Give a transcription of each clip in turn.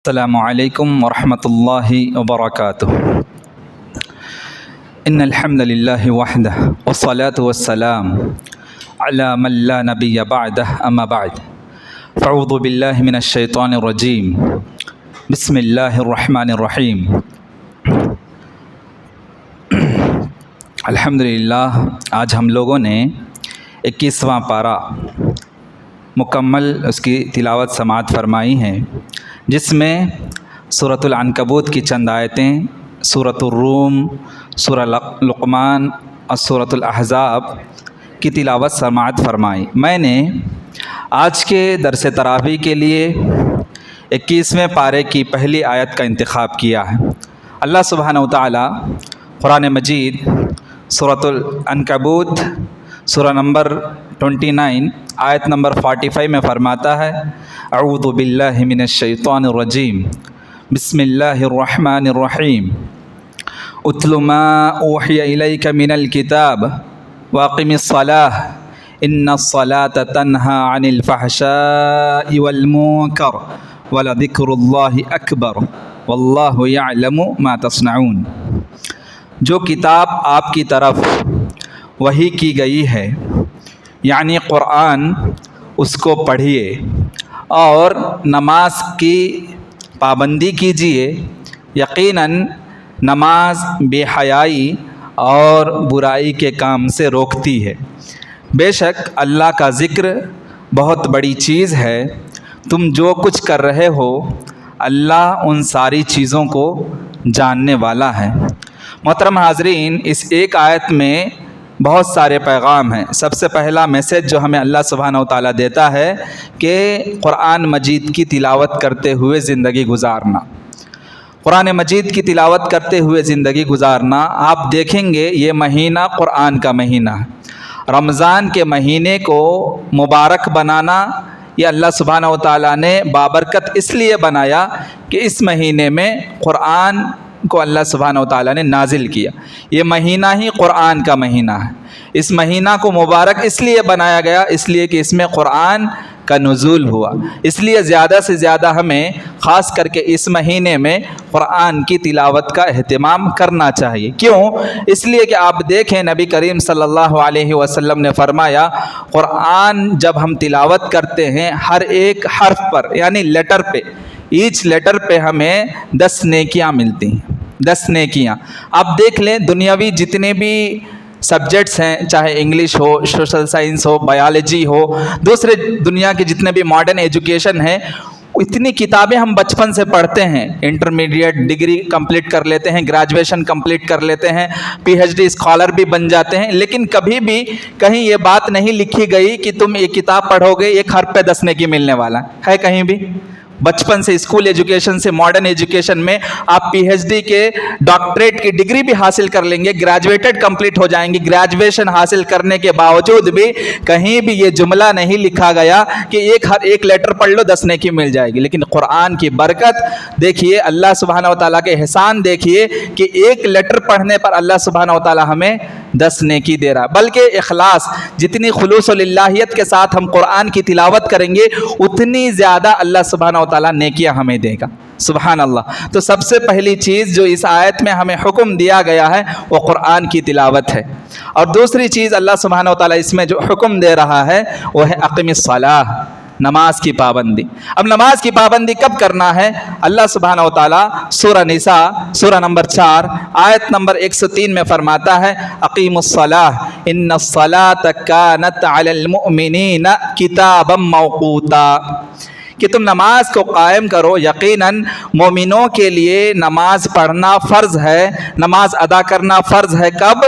السلام علیکم ورحمۃ اللہ وبرکاتہ۔ ان الحمد للہ وحدہ والصلاة والسلام علی من لا نبی بعدہ اما بعد فاعوذ باللہ من الشیطان الرجیم بسم اللہ الرحمن الرحیم۔ الحمدللہ آج ہم لوگوں نے 21واں پارہ مکمل اس کی تلاوت سماعت فرمائی ہے، جس میں سورۃ العنکبوت کی چند آیتیں، سورۃ الروم، سورہ لقمان اور سورۃ الاحزاب کی تلاوت سماعت فرمائی۔ میں نے آج کے درس تراویح کے لیے 21ویں پارے کی پہلی آیت کا انتخاب کیا ہے۔ اللہ سبحانہ و تعالی قرآن مجید سورۃ العنکبوت سورہ نمبر 29 آیت نمبر 45 میں فرماتا ہے: اعوذ باللہ من الشیطان الرجیم بسم اللہ الرحمن الرحیم اتل ما اوحی الیک من الکتاب واقم الصلاۃ ان الصلاۃ تنہی عن الفحشاء والمنکر ولذکر اللہ اکبر واللہ یعلم ما تصنعون۔ جو کتاب آپ کی طرف وحی کی گئی ہے یعنی قرآن، اس کو پڑھیے اور نماز کی پابندی کیجیے۔ یقیناً نماز بے حیائی اور برائی کے کام سے روکتی ہے۔ بے شک اللہ کا ذکر بہت بڑی چیز ہے۔ تم جو کچھ کر رہے ہو اللہ ان ساری چیزوں کو جاننے والا ہے۔ محترم حاضرین، اس ایک آیت میں بہت سارے پیغام ہیں۔ سب سے پہلا میسج جو ہمیں اللہ سبحانہ و تعالیٰ دیتا ہے کہ قرآن مجید کی تلاوت کرتے ہوئے زندگی گزارنا، قرآن مجید کی تلاوت کرتے ہوئے زندگی گزارنا۔ آپ دیکھیں گے یہ مہینہ قرآن کا مہینہ ہے۔ رمضان کے مہینے کو مبارک بنانا یہ اللہ سبحانہ و تعالیٰ نے بابرکت اس لیے بنایا کہ اس مہینے میں قرآن کو اللہ سبحانہ و تعالیٰ نے نازل کیا۔ یہ مہینہ ہی قرآن کا مہینہ ہے۔ اس مہینہ کو مبارک اس لیے بنایا گیا اس لیے کہ اس میں قرآن کا نزول ہوا۔ اس لیے زیادہ سے زیادہ ہمیں خاص کر کے اس مہینے میں قرآن کی تلاوت کا اہتمام کرنا چاہیے۔ کیوں؟ اس لیے کہ آپ دیکھیں نبی کریم صلی اللہ علیہ وسلم نے فرمایا قرآن جب ہم تلاوت کرتے ہیں ہر ایک حرف پر یعنی لیٹر پہ، ایچ لیٹر پہ ہمیں 10 نیکیاں ملتی ہیں، 10 نیکیاں۔ آپ دیکھ لیں دنیاوی جتنے بھی سبجیکٹس ہیں، چاہے انگلش ہو، سوشل سائنس ہو، بایولوجی ہو، دوسرے دنیا کے جتنے بھی ماڈرن ایجوکیشن ہے، اتنی کتابیں ہم بچپن سے پڑھتے ہیں۔ انٹرمیڈیٹ ڈگری کمپلیٹ کر لیتے ہیں، گریجویشن کمپلیٹ کر لیتے ہیں، پی ایچ ڈی اسکالر بھی بن جاتے ہیں، لیکن کبھی بھی کہیں یہ بات نہیں لکھی گئی کہ تم یہ کتاب پڑھو گے ایک حرف پہ 10 نیکی ملنے والا ہے کہیں بھی؟ بچپن سے اسکول ایجوکیشن سے ماڈرن ایجوکیشن میں آپ پی ایچ ڈی کے ڈاکٹریٹ کی ڈگری بھی حاصل کر لیں گے، گریجویٹڈ کمپلیٹ ہو جائیں گے، گریجویشن حاصل کرنے کے باوجود بھی کہیں بھی یہ جملہ نہیں لکھا گیا کہ ایک لیٹر پڑھ لو 10 نیکی مل جائے گی۔ لیکن قرآن کی برکت دیکھیے، اللہ سبحانہ و تعالیٰ کے احسان دیکھیے کہ ایک لیٹر پڑھنے پر اللہ سبحانہ و تعالیٰ ہمیں 10 نیکی دے رہا۔ بلکہ اخلاص، جتنی خلوص و للہیت کے ساتھ ہم قرآن کی تلاوت کریں گے اتنی زیادہ اللہ سبحانہ و تعالیٰ نیکیاں ہمیں دے گا۔ سبحان اللہ۔ تو سب سے پہلی چیز جو اس آیت میں ہمیں حکم دیا گیا ہے وہ قرآن کی تلاوت ہے۔ اور دوسری چیز اللہ سبحانہ و تعالیٰ اس میں جو حکم دے رہا ہے وہ ہے اقم الصلاۃ، نماز کی پابندی۔ اب نماز کی پابندی کب کرنا ہے؟ اللہ سبحانہ و تعالیٰ سورہ نساء سورہ نمبر 4 آیت نمبر 103 میں فرماتا ہے: اقیموا الصلاۃ ان الصلاۃ کانت علی المؤمنین کتابا موقوتا، کہ تم نماز کو قائم کرو۔ یقیناً مومنوں کے لیے نماز پڑھنا فرض ہے، نماز ادا کرنا فرض ہے۔ کب؟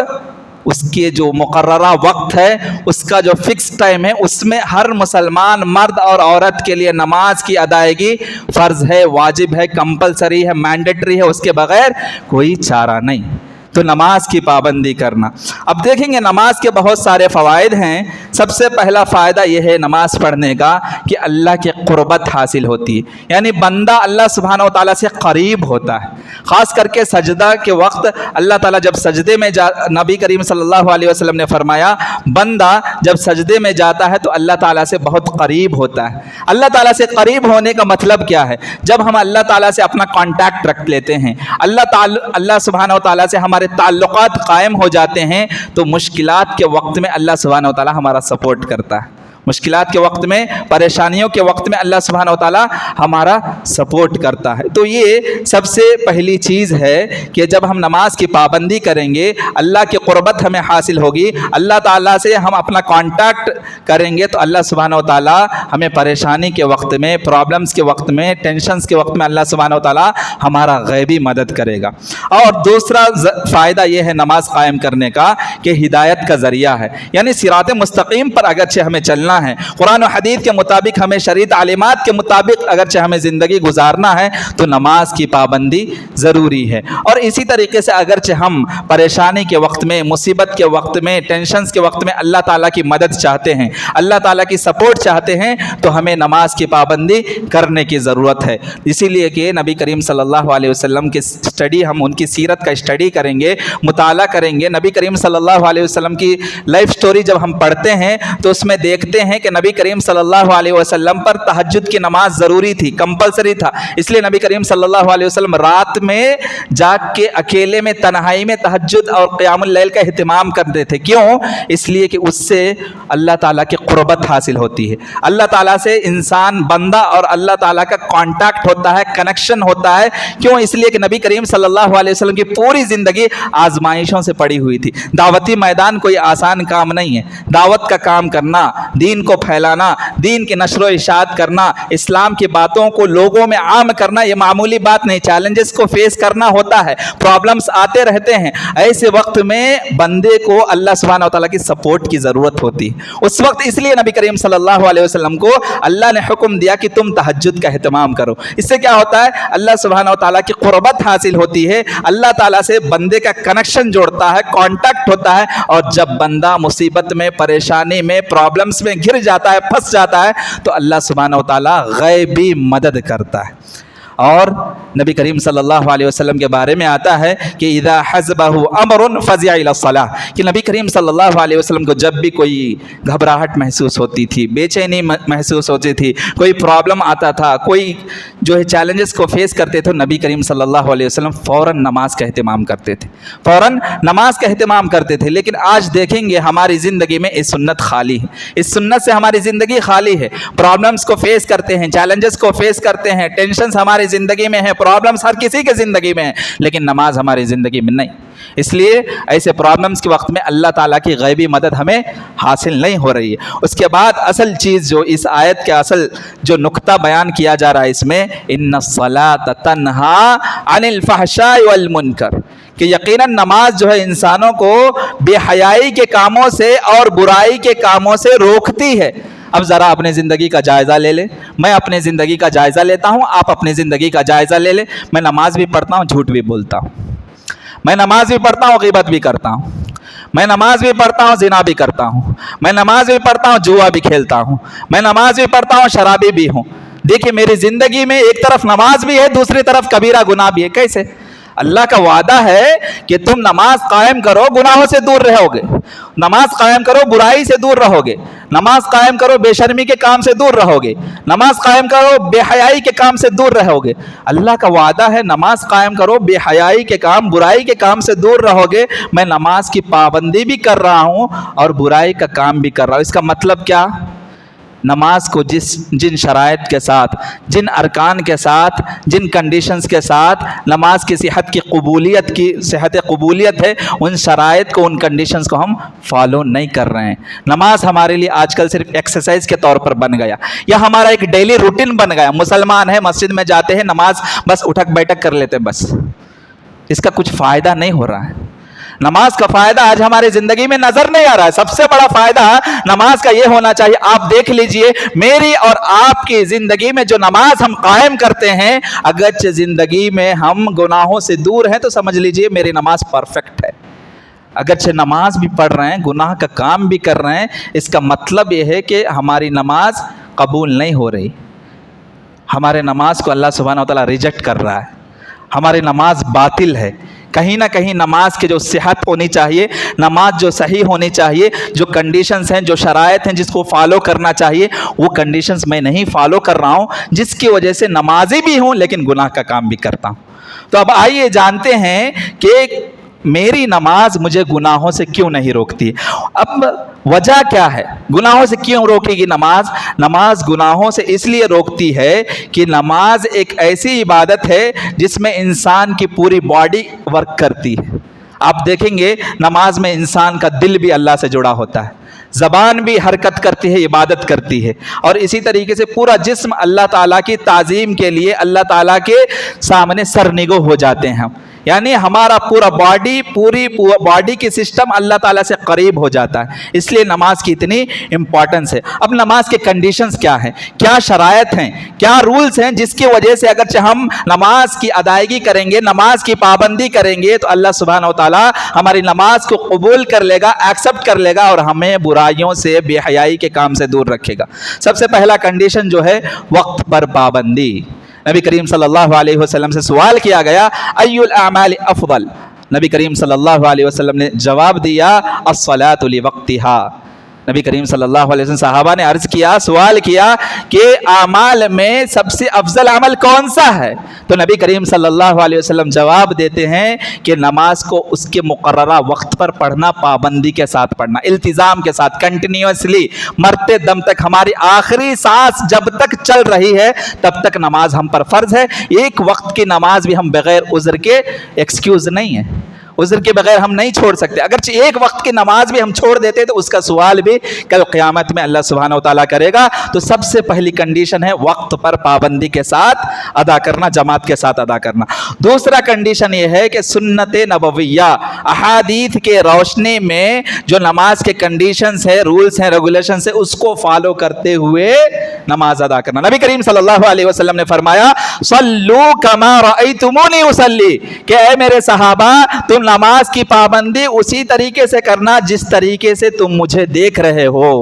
اس کے جو مقررہ وقت ہے، اس کا جو فکس ٹائم ہے، اس میں ہر مسلمان مرد اور عورت کے لیے نماز کی ادائیگی فرض ہے، واجب ہے، کمپلسری ہے، مینڈیٹری ہے، اس کے بغیر کوئی چارہ نہیں۔ تو نماز کی پابندی کرنا۔ اب دیکھیں گے نماز کے بہت سارے فوائد ہیں۔ سب سے پہلا فائدہ یہ ہے نماز پڑھنے کا کہ اللہ کی قربت حاصل ہوتی ہے، یعنی بندہ اللہ سبحانہ و تعالیٰ سے قریب ہوتا ہے۔ خاص کر کے سجدہ کے وقت اللہ تعالیٰ جب سجدے میں نبی کریم صلی اللہ علیہ وسلم نے فرمایا بندہ جب سجدے میں جاتا ہے تو اللہ تعالیٰ سے بہت قریب ہوتا ہے۔ اللہ تعالیٰ سے قریب ہونے کا مطلب کیا ہے؟ جب ہم اللہ تعالیٰ سے اپنا کانٹیکٹ رکھ لیتے ہیں، اللہ سبحانہ و تعالیٰ سے ہمارے تعلقات قائم ہو جاتے ہیں، تو مشکلات کے وقت میں اللہ سبحانہ و تعالیٰ ہمارا سپورٹ کرتا ہے۔ مشکلات کے وقت میں، پریشانیوں کے وقت میں اللہ سبحانہ و تعالیٰ ہمارا سپورٹ کرتا ہے۔ تو یہ سب سے پہلی چیز ہے کہ جب ہم نماز کی پابندی کریں گے اللہ کی قربت ہمیں حاصل ہوگی، اللہ تعالیٰ سے ہم اپنا کانٹیکٹ کریں گے تو اللہ سبحانہ و تعالیٰ ہمیں پریشانی کے وقت میں، پرابلمس کے وقت میں، ٹینشنز کے وقت میں اللہ سبحانہ و تعالیٰ ہمارا غیبی مدد کرے گا۔ اور دوسرا فائدہ یہ ہے نماز قائم کرنے کا کہ ہدایت کا ذریعہ ہے، یعنی صراط مستقیم پر اگرچہ ہمیں چلنا ہے، قرآن و حدیث کے مطابق ہمیں شرعی تعلیمات کے مطابق اگرچہ ہمیں زندگی گزارنا ہے تو نماز کی پابندی ضروری ہے۔ اور اسی طریقے سے اگرچہ ہم پریشانی کے وقت میں، مصیبت کے وقت میں، ٹینشنز کے وقت میں اللہ تعالیٰ کی مدد چاہتے ہیں، اللہ تعالیٰ کی سپورٹ چاہتے ہیں، تو ہمیں نماز کی پابندی کرنے کی ضرورت ہے۔ اسی لیے کہ نبی کریم صلی اللہ علیہ وسلم کی اسٹڈی، ہم ان کی سیرت کا اسٹڈی کریں گے، مطالعہ کریں گے۔ نبی کریم صلی اللہ علیہ وسلم کی لائف سٹوری جب ہم پڑھتے ہیں تو اس میں دیکھتے ہیں کہ نبی کریم صلی اللہ علیہ وسلم پر تہجد کی نماز ضروری تھی، کمپلسری تھا۔ اس لیے نبی کریم صلی اللہ علیہ وسلم رات میں جاگ کے اکیلے میں تنہائی میں تہجد اور قیام اللیل کا اہتمام کرتے تھے۔ کیوں؟ اس لیے کہ اس سے اللہ تعالیٰ کی قربت حاصل ہوتی ہے، اللہ تعالیٰ سے انسان بندہ اور اللہ تعالیٰ کا کانٹیکٹ ہوتا ہے، کنیکشن ہوتا ہے۔ کیوں؟ اس لیے کہ نبی کریم صلی اللہ علیہ وسلم کی پوری زندگی آزمائشوں سے پڑی ہوئی تھی۔ دعوتی میدان کوئی آسان کام نہیں ہے۔ دعوت کا کام کرنا، دین کو پھیلانا، دین کی نشر و اشاعت کرنا، اسلام کی باتوں کو لوگوں میں عام کرنا، یہ معمولی بات نہیں۔ چیلنجز کو فیس کرنا ہوتا ہے، پرابلمز آتے رہتے ہیں۔ ایسے وقت میں بندے کو اللہ سبحانہ و تعالیٰ کی سپورٹ کی ضرورت ہوتی ہے۔ اس وقت اس لیے نبی کریم صلی اللہ علیہ وسلم کو اللہ نے حکم دیا کہ تم تہجد کا اہتمام کرو۔ اس سے کیا ہوتا ہے؟ اللہ سبحانہ و تعالیٰ کی قربت حاصل ہوتی ہے، اللہ تعالیٰ سے بندے کا کنیکشن جوڑتا ہے، کانٹیکٹ ہوتا ہے، اور جب بندہ مصیبت میں، پریشانی میں، پرابلمز میں گر جاتا ہے، پھنس جاتا ہے، تو اللہ سبحانہ و تعالیٰ غیبی مدد کرتا ہے۔ اور نبی کریم صلی اللہ علیہ وسلم کے بارے میں آتا ہے کہ اذا حزبہ امر فزع الی الصلاۃ، کہ نبی کریم صلی اللہ علیہ وسلم کو جب بھی کوئی گھبراہٹ محسوس ہوتی تھی، بے چینی محسوس ہوتی تھی، کوئی پرابلم آتا تھا، کوئی جو ہے چیلنجز کو فیس کرتے تھے، نبی کریم صلی اللہ علیہ وسلم فوراً نماز کا اہتمام کرتے تھے، فوراً نماز کا اہتمام کرتے تھے۔ لیکن آج دیکھیں گے ہماری زندگی میں اس سنت خالی ہے، اس سنت سے ہماری زندگی خالی ہے۔ پرابلمس کو فیس کرتے ہیں، چیلنجز کو فیس کرتے ہیں، ٹینشنز ہماری زندگی میں ہیں، پرابلمز ہر کسی کے زندگی میں ہیں، لیکن نماز ہماری زندگی میں نہیں۔ اس لیے ایسے پرابلمز کے وقت میں اللہ تعالیٰ کی غیبی مدد ہمیں حاصل نہیں ہو رہی ہے۔ اس کے بعد اصل چیز جو اس آیت کے اصل جو نقطہ بیان کیا جا رہا ہے اس میں، ان الصلاۃ تنہا عن الفحشاء والمنکر، کہ یقیناً نماز جو ہے انسانوں کو بے حیائی کے کاموں سے اور برائی کے کاموں سے روکتی ہے۔ اب ذرا اپنے زندگی کا جائزہ لے لے، میں اپنے زندگی کا جائزہ لیتا ہوں، آپ اپنے زندگی کا جائزہ لے لے۔ میں نماز بھی پڑھتا ہوں، جھوٹ بھی بولتا ہوں، میں نماز بھی پڑھتا ہوں، غیبت بھی کرتا ہوں، میں نماز بھی پڑھتا ہوں، زنا بھی کرتا ہوں، میں نماز بھی پڑھتا ہوں، جوا بھی کھیلتا ہوں، میں نماز بھی پڑھتا ہوں، شرابی بھی ہوں۔ دیکھیے میری زندگی میں ایک طرف نماز بھی ہے، دوسری طرف کبیرہ گناہ بھی ہے۔ کیسے؟ اللہ کا وعدہ ہے کہ تم نماز قائم کرو، گناہوں سے دور رہو گے، نماز قائم کرو، برائی سے دور رہو گے، نماز قائم کرو، بے شرمی کے کام سے دور رہو گے، نماز قائم کرو، بے حیائی کے کام سے دور رہو گے۔ اللہ کا وعدہ ہے نماز قائم کرو، بے حیائی کے کام، برائی کے کام سے دور رہو گے۔ میں نماز کی پابندی بھی کر رہا ہوں اور برائی کا کام بھی کر رہا ہوں۔ اس کا مطلب کیا؟ نماز کو جن شرائط کے ساتھ، جن ارکان کے ساتھ، جن کنڈیشنز کے ساتھ نماز کی صحت قبولیت ہے، ان شرائط کو، ان کنڈیشنز کو ہم فالو نہیں کر رہے ہیں۔ نماز ہمارے لیے آج کل صرف ایکسرسائز کے طور پر بن گیا، یا ہمارا ایک ڈیلی روٹین بن گیا۔ مسلمان ہیں، مسجد میں جاتے ہیں، نماز بس اٹھک بیٹھک کر لیتے ہیں، بس اس کا کچھ فائدہ نہیں ہو رہا ہے۔ نماز کا فائدہ آج ہماری زندگی میں نظر نہیں آ رہا ہے. سب سے بڑا فائدہ نماز کا یہ ہونا چاہیے. آپ دیکھ لیجئے میری اور آپ کی زندگی میں جو نماز ہم قائم کرتے ہیں، اگرچہ زندگی میں ہم گناہوں سے دور ہیں تو سمجھ لیجئے میری نماز پرفیکٹ ہے. اگرچہ نماز بھی پڑھ رہے ہیں، گناہ کا کام بھی کر رہے ہیں، اس کا مطلب یہ ہے کہ ہماری نماز قبول نہیں ہو رہی. ہمارے نماز کو اللہ سبحانہ وتعالیٰ ریجیکٹ کر رہا ہے. ہماری نماز باطل ہے. کہیں نہ کہیں نماز کی جو صحت ہونی چاہیے، نماز جو صحیح ہونی چاہیے، جو کنڈیشنز ہیں، جو شرائط ہیں جس کو فالو کرنا چاہیے، وہ کنڈیشنز میں نہیں فالو کر رہا ہوں، جس کی وجہ سے نمازی بھی ہوں لیکن گناہ کا کام بھی کرتا ہوں. تو اب آئیے جانتے ہیں کہ میری نماز مجھے گناہوں سے کیوں نہیں روکتی. اب وجہ کیا ہے؟ گناہوں سے کیوں روکے گی نماز؟ نماز گناہوں سے اس لیے روکتی ہے کہ نماز ایک ایسی عبادت ہے جس میں انسان کی پوری باڈی ورک کرتی ہے. آپ دیکھیں گے نماز میں انسان کا دل بھی اللہ سے جڑا ہوتا ہے، زبان بھی حرکت کرتی ہے، عبادت کرتی ہے، اور اسی طریقے سے پورا جسم اللہ تعالیٰ کی تعظیم کے لیے اللہ تعالیٰ کے سامنے سرنگو ہو جاتے ہیں. یعنی ہمارا پوری باڈی کی سسٹم اللہ تعالیٰ سے قریب ہو جاتا ہے. اس لیے نماز کی اتنی امپورٹنس ہے. اب نماز کے کنڈیشنز کیا ہیں، کیا شرائط ہیں، کیا رولز ہیں جس کی وجہ سے اگرچہ ہم نماز کی ادائیگی کریں گے، نماز کی پابندی کریں گے تو اللہ سبحانہ وتعالیٰ ہماری نماز کو قبول کر لے گا، ایکسپٹ کر لے گا، اور ہمیں برائیوں سے، بے حیائی کے کام سے دور رکھے گا. سب سے پہلا کنڈیشن جو ہے وقت پر پابندی. نبی کریم صلی اللہ علیہ وسلم سے سوال کیا گیا ای الاعمال افضل. نبی کریم صلی اللہ علیہ وسلم نے جواب دیا الصلاۃ لوقتها. نبی کریم صلی اللہ علیہ وسلم صحابہ نے عرض کیا، سوال کیا کہ اعمال میں سب سے افضل عمل کون سا ہے؟ تو نبی کریم صلی اللہ علیہ وسلم جواب دیتے ہیں کہ نماز کو اس کے مقررہ وقت پر پڑھنا، پابندی کے ساتھ پڑھنا، التزام کے ساتھ، کنٹینیوسلی، مرتے دم تک، ہماری آخری سانس جب تک چل رہی ہے تب تک نماز ہم پر فرض ہے. ایک وقت کی نماز بھی ہم بغیر عذر کے، ایکسکیوز نہیں ہے، عذر کے بغیر ہم نہیں چھوڑ سکتے. اگرچہ ایک وقت کی نماز بھی ہم چھوڑ دیتے تو اس کا سوال بھی کل قیامت میں اللہ سبحانہ وتعالیٰ کرے گا. تو سب سے پہلی کنڈیشن ہے وقت پر پابندی کے ساتھ ادا کرنا، جماعت کے ساتھ ادا کرنا. دوسرا کنڈیشن یہ ہے کہ سنت نبویہ، احادیث کے روشنی میں جو نماز کے کنڈیشنز ہیں، رولز ہیں، ریگولیشنز ہیں، اس کو فالو کرتے ہوئے نماز ادا کرنا. نبی کریم صلی اللہ علیہ وسلم نے فرمایا صلو کما رأیتمونی اصلی، کہ اے میرے صحابہ تم نماز کی پابندی اسی طریقے سے کرنا جس طریقے سے تم مجھے دیکھ رہے ہو،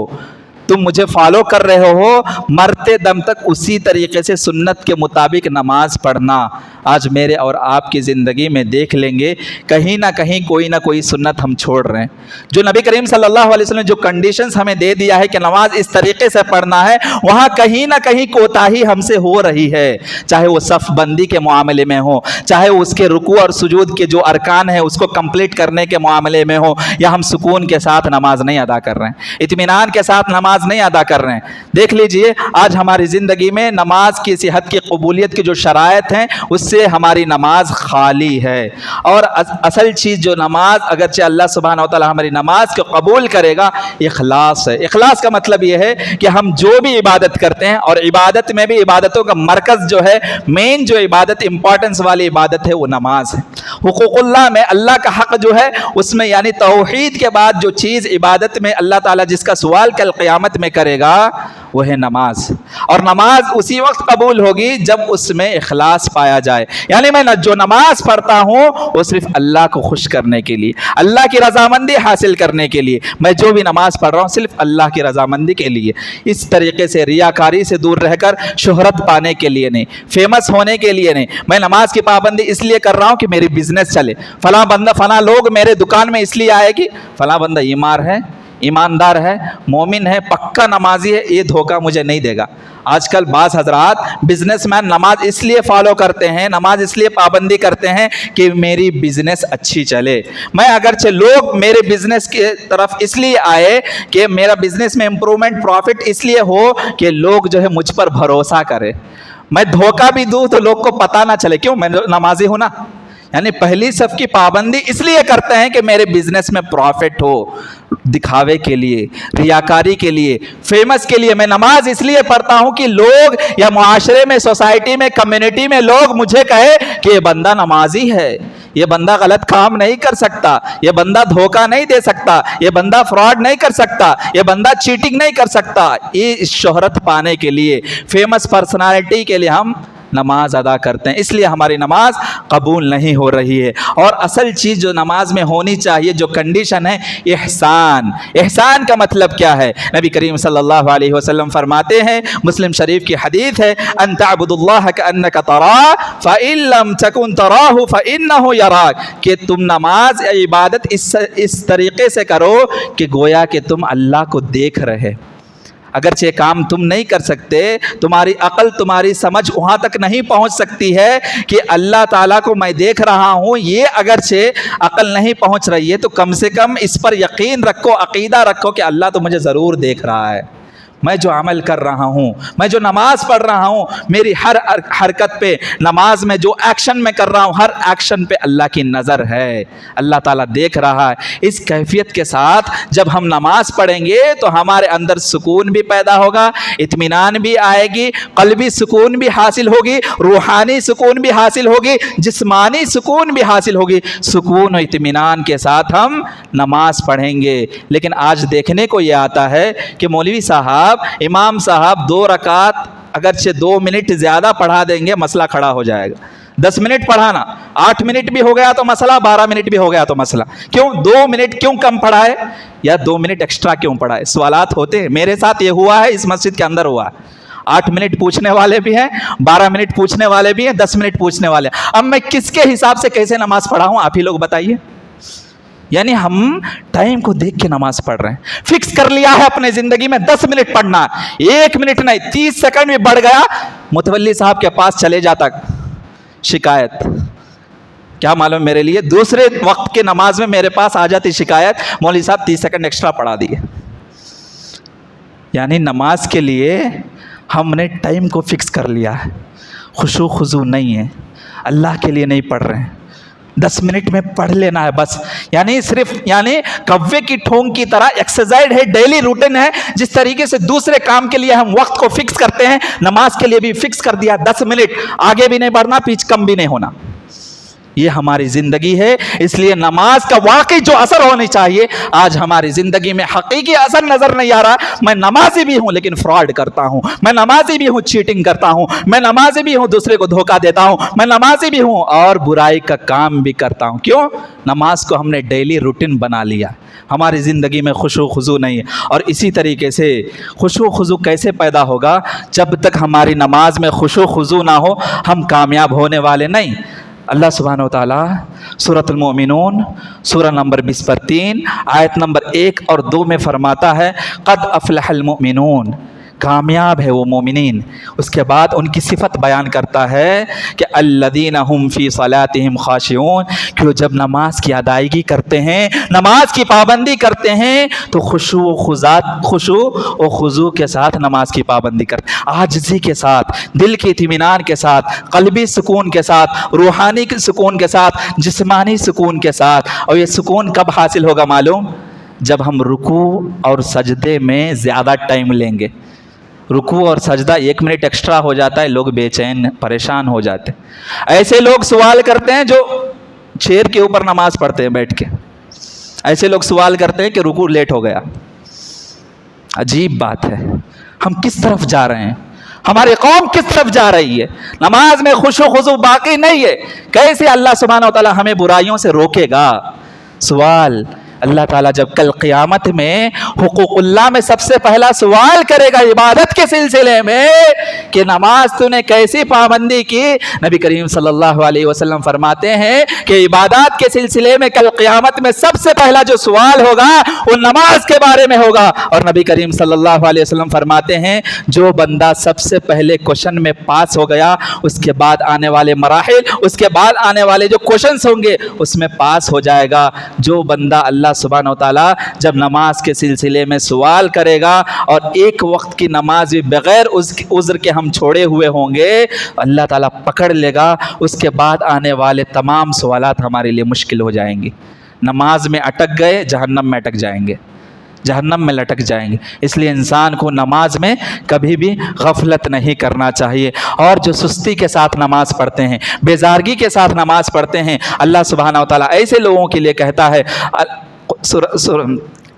تم مجھے فالو کر رہے ہو، مرتے دم تک اسی طریقے سے سنت کے مطابق نماز پڑھنا. آج میرے اور آپ کی زندگی میں دیکھ لیں گے کہیں نہ کہیں کوئی نہ کوئی سنت ہم چھوڑ رہے ہیں. جو نبی کریم صلی اللہ علیہ وسلم نے جو کنڈیشنز ہمیں دے دیا ہے کہ نماز اس طریقے سے پڑھنا ہے، وہاں کہیں نہ کہیں کوتاہی ہم سے ہو رہی ہے. چاہے وہ صف بندی کے معاملے میں ہو، چاہے وہ اس کے رکوع اور سجود کے جو ارکان ہیں اس کو کمپلیٹ کرنے کے معاملے میں ہو، یا ہم سکون کے ساتھ نماز نہیں ادا کر رہے ہیں، اطمینان کے ساتھ نماز نہیں ادا کر رہے ہیں. دیکھ لیجئے آج ہماری زندگی میں نماز کی صحت کی قبولیت کی جو شرائط ہیں اس سے ہماری نماز خالی ہے. اور اصل چیز جو نماز، اگرچہ اللہ سبحانہ وتعالی ہماری نماز کو قبول کرے گا، اخلاص ہے. اخلاص کا مطلب یہ ہے کہ ہم جو بھی عبادت کرتے ہیں، اور عبادت میں بھی عبادتوں کا مرکز جو ہے، مین جو عبادت، امپورٹنس والی عبادت ہے، وہ نماز ہے. حقوق اللہ میں اللہ کا حق جو ہے اس میں، یعنی توحید کے بعد جو چیز عبادت میں اللہ تعالیٰ جس کا سوال کل قیامت میں کرے گا وہ ہے نماز. اور نماز اسی وقت قبول ہوگی جب اس میں اخلاص پایا جائے. یعنی میں جو نماز پڑھتا ہوں وہ صرف اللہ کو خوش کرنے کے لیے، اللہ کی رضامندی حاصل کرنے کے لیے. میں جو بھی نماز پڑھ رہا ہوں صرف اللہ کی رضامندی کے لیے. اس طریقے سے ریاکاری سے دور رہ کر شہرت پانے کے لیے نہیں، فیمس ہونے کے لیے نہیں. میں نماز کی پابندی اس لیے کر رہا ہوں کہ میری بزنس چلے، فلاں بندہ، فلاں لوگ میرے دکان میں اس لیے آئے گی، فلاں بندہ ایمار ہے، ایماندار ہے، مومن ہے، پکا نمازی ہے، یہ دھوکہ مجھے نہیں دے گا. آج کل بعض حضرات بزنس مین نماز اس لیے فالو کرتے ہیں، نماز اس لیے پابندی کرتے ہیں کہ میری بزنس اچھی چلے. میں اگرچہ لوگ میرے بزنس کی طرف اس لیے آئے کہ میرا بزنس میں امپرومنٹ، پروفٹ اس لیے ہو کہ لوگ جو ہے مجھ پر بھروسہ کرے. میں دھوکہ بھی دوں تو لوگ کو پتہ نہ چلے، کیوں؟ میں نمازی ہوں نا. یعنی پہلی صف کی پابندی اس لیے کرتے ہیں کہ میرے بزنس میں پروفٹ ہو، دکھاوے کے لیے، ریاکاری کے لیے، فیمس کے لیے. میں نماز اس لیے پڑھتا ہوں کہ لوگ یا معاشرے میں، سوسائٹی میں، کمیونٹی میں لوگ مجھے کہے کہ یہ بندہ نمازی ہے، یہ بندہ غلط کام نہیں کر سکتا، یہ بندہ دھوکہ نہیں دے سکتا، یہ بندہ فراڈ نہیں کر سکتا، یہ بندہ چیٹنگ نہیں کر سکتا. یہ شہرت پانے کے لیے، فیمس پرسنالٹی کے لیے ہم نماز ادا کرتے ہیں، اس لیے ہماری نماز قبول نہیں ہو رہی ہے. اور اصل چیز جو نماز میں ہونی چاہیے، جو کنڈیشن ہے، احسان. احسان کا مطلب کیا ہے؟ نبی کریم صلی اللہ علیہ وسلم فرماتے ہیں، مسلم شریف کی حدیث ہے، ان تعبد اللہ کأنک تراہ فإن لم تکن تراہ فإنہ یراک، کہ تم نماز عبادت اس طریقے سے کرو کہ گویا کہ تم اللہ کو دیکھ رہے. اگرچہ کام تم نہیں کر سکتے، تمہاری عقل تمہاری سمجھ وہاں تک نہیں پہنچ سکتی ہے کہ اللہ تعالیٰ کو میں دیکھ رہا ہوں، یہ اگرچہ عقل نہیں پہنچ رہی ہے تو کم سے کم اس پر یقین رکھو، عقیدہ رکھو کہ اللہ تو مجھے ضرور دیکھ رہا ہے. میں جو عمل کر رہا ہوں، میں جو نماز پڑھ رہا ہوں، میری ہر حرکت پہ، نماز میں جو ایکشن میں کر رہا ہوں، ہر ایکشن پہ اللہ کی نظر ہے، اللہ تعالیٰ دیکھ رہا ہے. اس کیفیت کے ساتھ جب ہم نماز پڑھیں گے تو ہمارے اندر سکون بھی پیدا ہوگا، اطمینان بھی آئے گی، قلبی سکون بھی حاصل ہوگی، روحانی سکون بھی حاصل ہوگی، جسمانی سکون بھی حاصل ہوگی. سکون و اطمینان کے ساتھ ہم نماز پڑھیں گے. لیکن آج دیکھنے کو یہ آتا ہے کہ مولوی صاحب، امام صاحب 2 رکعت اگرچہ 2 منٹ زیادہ پڑھا دیں گے، مسئلہ کھڑا ہو جائے گا. 10 منٹ پڑھانا، 8 منٹ بھی ہو گیا تو مسئلہ، 12 منٹ بھی ہو گیا تو مسئلہ. کیوں 2 منٹ کیوں کم پڑھائے یا 2 منٹ ایکسٹرا کیوں پڑھائے؟ سوالات ہوتے ہیں. میرے ساتھ یہ ہوا ہے، اس مسجد کے اندر ہوا ہے. 8 منٹ پوچھنے والے بھی ہیں، 12 منٹ پوچھنے والے بھی ہیں، 10 منٹ پوچھنے والے ہیں. اب میں کس کے حساب سے کیسے نماز پڑھا ہوں، آپ ہی لوگ بتائیے. یعنی ہم ٹائم کو دیکھ کے نماز پڑھ رہے ہیں. فکس کر لیا ہے اپنے زندگی میں 10 منٹ پڑھنا، 1 منٹ نہیں، 30 سیکنڈ بھی بڑھ گیا متولی صاحب کے پاس چلے جاتا، شکایت. کیا معلوم میرے لیے دوسرے وقت کے نماز میں میرے پاس آ جاتی شکایت، مولوی صاحب 30 سیکنڈ ایکسٹرا پڑھا دیے. یعنی نماز کے لیے ہم نے ٹائم کو فکس کر لیا ہے. خشوع خضوع نہیں ہے، اللہ کے لیے نہیں پڑھ رہے ہیں. 10 منٹ میں پڑھ لینا ہے بس. یعنی صرف کوے کی ٹھونگ کی طرح ایکسرسائز ہے، ڈیلی روٹین ہے. جس طریقے سے دوسرے کام کے لیے ہم وقت کو فکس کرتے ہیں، نماز کے لیے بھی فکس کر دیا 10 منٹ، آگے بھی نہیں بڑھنا، پیچھے کم بھی نہیں ہونا. یہ ہماری زندگی ہے. اس لیے نماز کا واقعی جو اثر ہونی چاہیے، آج ہماری زندگی میں حقیقی اثر نظر نہیں آ رہا. میں نمازی بھی ہوں لیکن فراڈ کرتا ہوں، میں نمازی بھی ہوں چیٹنگ کرتا ہوں، میں نمازی بھی ہوں دوسرے کو دھوکہ دیتا ہوں، میں نمازی بھی ہوں اور برائی کا کام بھی کرتا ہوں. کیوں؟ نماز کو ہم نے ڈیلی روٹین بنا لیا. ہماری زندگی میں خشوع خضوع نہیں ہے. اور اسی طریقے سے خشوع خضوع کیسے پیدا ہوگا؟ جب تک ہماری نماز میں خشوع خضوع نہ ہو، ہم کامیاب ہونے والے نہیں. اللہ سبحانہ و تعالیٰ سورۃ المؤمنون سورہ نمبر 20 پر 3 آیت نمبر 1 اور 2 میں فرماتا ہے، قد افلح المؤمنون، کامیاب ہے وہ مومنین. اس کے بعد ان کی صفت بیان کرتا ہے کہ الذین هم فی صلاتهم خاشعون، کہ جب نماز کی ادائیگی کرتے ہیں، نماز کی پابندی کرتے ہیں تو خشوع و خضوع کے ساتھ نماز کی پابندی کرتے ہیں، عاجزی کے ساتھ، دل کے اطمینان کے ساتھ، قلبی سکون کے ساتھ، روحانی سکون کے ساتھ، جسمانی سکون کے ساتھ. اور یہ سکون کب حاصل ہوگا معلوم؟ جب ہم رکوع اور سجدے میں زیادہ ٹائم لیں گے. رکوع اور سجدہ 1 منٹ ایکسٹرا ہو جاتا ہے، لوگ بے چین پریشان ہو جاتے. ایسے لوگ سوال کرتے ہیں جو چیئر کے اوپر نماز پڑھتے ہیں بیٹھ کے. ایسے لوگ سوال کرتے ہیں کہ رکوع لیٹ ہو گیا. عجیب بات ہے، ہم کس طرف جا رہے ہیں؟ ہماری قوم کس طرف جا رہی ہے؟ نماز میں خشوع خضوع باقی نہیں ہے. کیسے اللہ سبحانہ و تعالیٰ ہمیں برائیوں سے روکے گا؟ سوال اللہ تعالیٰ جب کل قیامت میں حقوق اللہ میں سب سے پہلا سوال کرے گا عبادت کے سلسلے میں کہ نماز تو نے کیسی پابندی کی. نبی کریم صلی اللہ علیہ وسلم فرماتے ہیں کہ عبادات کے سلسلے میں کل قیامت میں سب سے پہلا جو سوال ہوگا وہ نماز کے بارے میں ہوگا. اور نبی کریم صلی اللہ علیہ وسلم فرماتے ہیں جو بندہ سب سے پہلے کوشچن میں پاس ہو گیا، اس کے بعد آنے والے مراحل، اس کے بعد آنے والے جو کوشچنس ہوں گے اس میں پاس ہو جائے گا. جو بندہ اللہ سبحانہ و تعالیٰ جب نماز کے سلسلے میں سوال کرے گا اور ایک وقت کی نماز بھی بغیر عذر کے ہم چھوڑے ہوئے ہوں گے، اللہ تعالیٰ پکڑ لے گا. اس کے بعد آنے والے تمام سوالات ہمارے لیے مشکل ہو جائیں گی. نماز میں اٹک گئے، جہنم میں اٹک جائیں گے. جہنم میں لٹک جائیں گے۔ اس لیے انسان کو نماز میں کبھی بھی غفلت نہیں کرنا چاہیے، اور جو سستی کے ساتھ نماز پڑھتے ہیں، بیزارگی کے ساتھ نماز پڑھتے ہیں، اللہ سبحانہ و تعالیٰ ایسے لوگوں کے لیے کہتا ہے،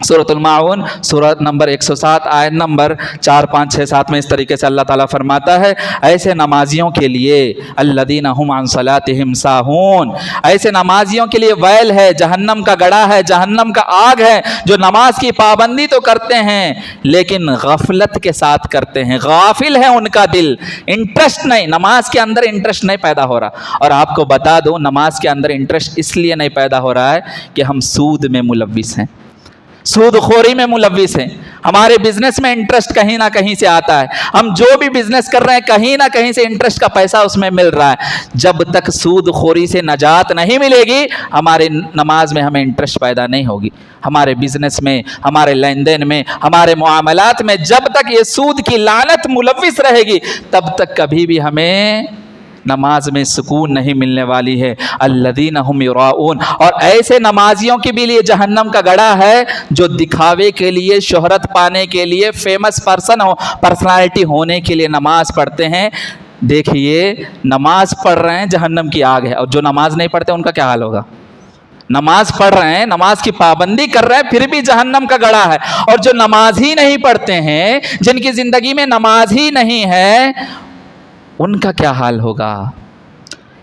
سورۃ الماعون سورۃ نمبر 107 آیت نمبر 4 5 6 7 میں اس طریقے سے اللہ تعالیٰ فرماتا ہے، ایسے نمازیوں کے لیے الذین هم عن صلاتهم ساہون، ایسے نمازیوں کے لیے ویل ہے، جہنم کا گڑھا ہے، جہنم کا آگ ہے، جو نماز کی پابندی تو کرتے ہیں لیکن غفلت کے ساتھ کرتے ہیں، غافل ہے ان کا دل، انٹرسٹ نہیں، نماز کے اندر انٹرسٹ نہیں پیدا ہو رہا۔ اور آپ کو بتا دوں، نماز کے اندر انٹرسٹ اس لیے نہیں پیدا ہو رہا ہے کہ ہم سود میں ملوث ہیں، سود خوری میں ملوث ہیں، ہمارے بزنس میں انٹرسٹ کہیں نہ کہیں سے آتا ہے، ہم جو بھی بزنس کر رہے ہیں کہیں نہ کہیں سے انٹرسٹ کا پیسہ اس میں مل رہا ہے۔ جب تک سود خوری سے نجات نہیں ملے گی، ہمارے نماز میں ہمیں انٹرسٹ پیدا نہیں ہوگی، ہمارے بزنس میں، ہمارے لین دین میں، ہمارے معاملات میں جب تک یہ سود کی لعنت ملوث رہے گی، تب تک کبھی بھی ہمیں نماز میں سکون نہیں ملنے والی ہے۔ الذین هم یراؤون، اور ایسے نمازیوں کے بھی لیے جہنم کا گڑھا ہے جو دکھاوے کے لیے، شہرت پانے کے لیے، فیمس پرسنالٹی ہونے کے لیے نماز پڑھتے ہیں۔ دیکھیے، نماز پڑھ رہے ہیں، جہنم کی آگ ہے، اور جو نماز نہیں پڑھتے ان کا کیا حال ہوگا؟ نماز پڑھ رہے ہیں، نماز کی پابندی کر رہے ہیں، پھر بھی جہنم کا گڑھا ہے۔ اور جو نماز ہی نہیں پڑھتے ہیں، جن کی زندگی میں نماز ہی نہیں ہے، ان کا کیا حال ہوگا؟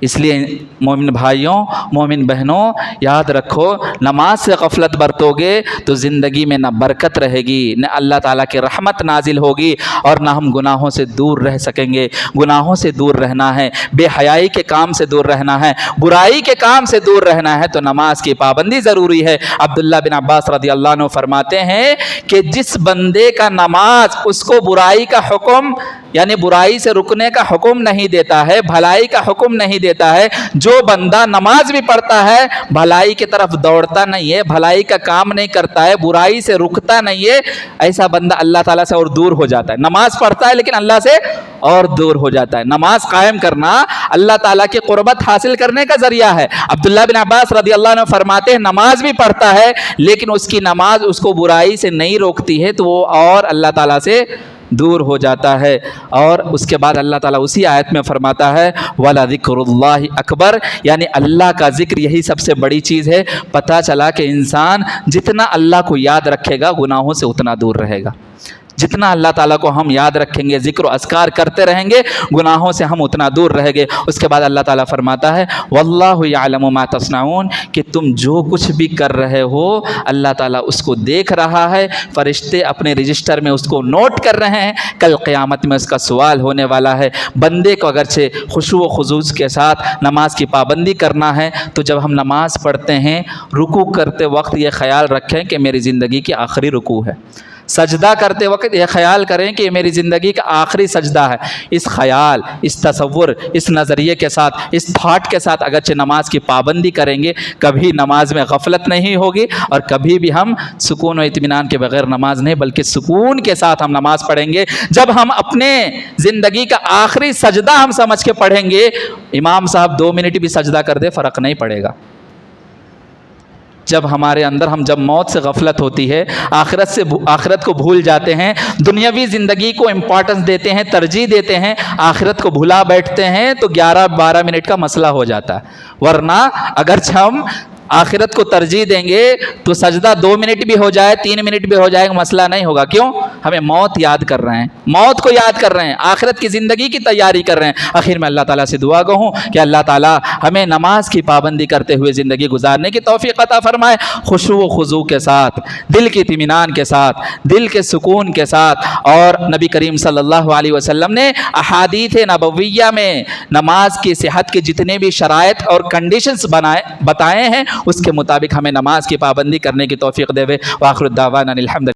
اس لیے مومن بھائیوں، مومن بہنوں، یاد رکھو، نماز سے غفلت برتو گے تو زندگی میں نہ برکت رہے گی، نہ اللہ تعالیٰ کی رحمت نازل ہوگی، اور نہ ہم گناہوں سے دور رہ سکیں گے۔ گناہوں سے دور رہنا ہے، بے حیائی کے کام سے دور رہنا ہے، برائی کے کام سے دور رہنا ہے، تو نماز کی پابندی ضروری ہے۔ عبداللہ بن عباس رضی اللہ عنہ فرماتے ہیں کہ جس بندے کا نماز اس کو برائی کا حکم، یعنی برائی سے رکنے کا حکم نہیں دیتا ہے، بھلائی کا حکم نہیں دیتا ہے، جو بندہ نماز بھی پڑھتا ہے، بھلائی کی طرف دوڑتا نہیں ہے، بھلائی کا کام نہیں کرتا ہے، برائی سے رکتا نہیں ہے، ایسا بندہ اللہ تعالیٰ سے اور دور ہو جاتا ہے۔ نماز پڑھتا ہے لیکن اللہ سے اور دور ہو جاتا ہے۔ نماز قائم کرنا اللہ تعالیٰ کی قربت حاصل کرنے کا ذریعہ ہے۔ عبداللہ بن عباس رضی اللہ عنہ فرماتے ہیں، نماز بھی پڑھتا ہے لیکن اس کی نماز اس کو برائی سے نہیں روکتی ہے، تو وہ اور اللہ تعالیٰ سے دور ہو جاتا ہے۔ اور اس کے بعد اللہ تعالیٰ اسی آیت میں فرماتا ہے، وَلَذِكْرُ اللَّهِ اکبر، یعنی اللہ کا ذکر یہی سب سے بڑی چیز ہے۔ پتہ چلا کہ انسان جتنا اللہ کو یاد رکھے گا، گناہوں سے اتنا دور رہے گا۔ جتنا اللہ تعالیٰ کو ہم یاد رکھیں گے، ذکر و اذکار کرتے رہیں گے، گناہوں سے ہم اتنا دور رہیں گے۔ اس کے بعد اللہ تعالیٰ فرماتا ہے، وَاللَّهُ يَعْلَمُ مَا تَصْنَعُونَ، کہ تم جو کچھ بھی کر رہے ہو اللہ تعالیٰ اس کو دیکھ رہا ہے، فرشتے اپنے رجسٹر میں اس کو نوٹ کر رہے ہیں، کل قیامت میں اس کا سوال ہونے والا ہے۔ بندے کو اگرچہ خشوع و خضوع کے ساتھ نماز کی پابندی کرنا ہے، تو جب ہم نماز پڑھتے ہیں، رکوع کرتے وقت یہ خیال رکھیں کہ میری زندگی کی آخری رکوع ہے، سجدہ کرتے وقت یہ خیال کریں کہ یہ میری زندگی کا آخری سجدہ ہے۔ اس خیال، اس تصور، اس نظریے کے ساتھ، اس تھاٹ کے ساتھ اگرچہ نماز کی پابندی کریں گے، کبھی نماز میں غفلت نہیں ہوگی، اور کبھی بھی ہم سکون و اطمینان کے بغیر نماز نہیں بلکہ سکون کے ساتھ ہم نماز پڑھیں گے۔ جب ہم اپنے زندگی کا آخری سجدہ ہم سمجھ کے پڑھیں گے، امام صاحب 2 منٹ بھی سجدہ کر دے فرق نہیں پڑے گا۔ جب ہمارے اندر جب موت سے غفلت ہوتی ہے، آخرت کو بھول جاتے ہیں، دنیاوی زندگی کو امپورٹنس دیتے ہیں، ترجیح دیتے ہیں، آخرت کو بھلا بیٹھتے ہیں، تو 11-12 منٹ کا مسئلہ ہو جاتا ہے۔ ورنہ اگرچہ ہم آخرت کو ترجیح دیں گے تو سجدہ 2 منٹ بھی ہو جائے، 3 منٹ بھی ہو جائے گا، مسئلہ نہیں ہوگا۔ کیوں؟ ہمیں موت یاد کر رہے ہیں، موت کو یاد کر رہے ہیں، آخرت کی زندگی کی تیاری کر رہے ہیں۔ آخر میں اللہ تعالیٰ سے دعا گو ہوں کہ اللہ تعالیٰ ہمیں نماز کی پابندی کرتے ہوئے زندگی گزارنے کی توفیق عطا فرمائے، خشوع و خضوع کے ساتھ، دل کے اطمینان کے ساتھ، دل کے سکون کے ساتھ۔ اور نبی کریم صلی اللہ علیہ وسلم نے احادیث نبویہ میں نماز کی صحت کے جتنے بھی شرائط اور کنڈیشنز بتائے ہیں، اس کے مطابق ہمیں نماز کی پابندی کرنے کی توفیق دے۔ وآخر الدعوانا الحمد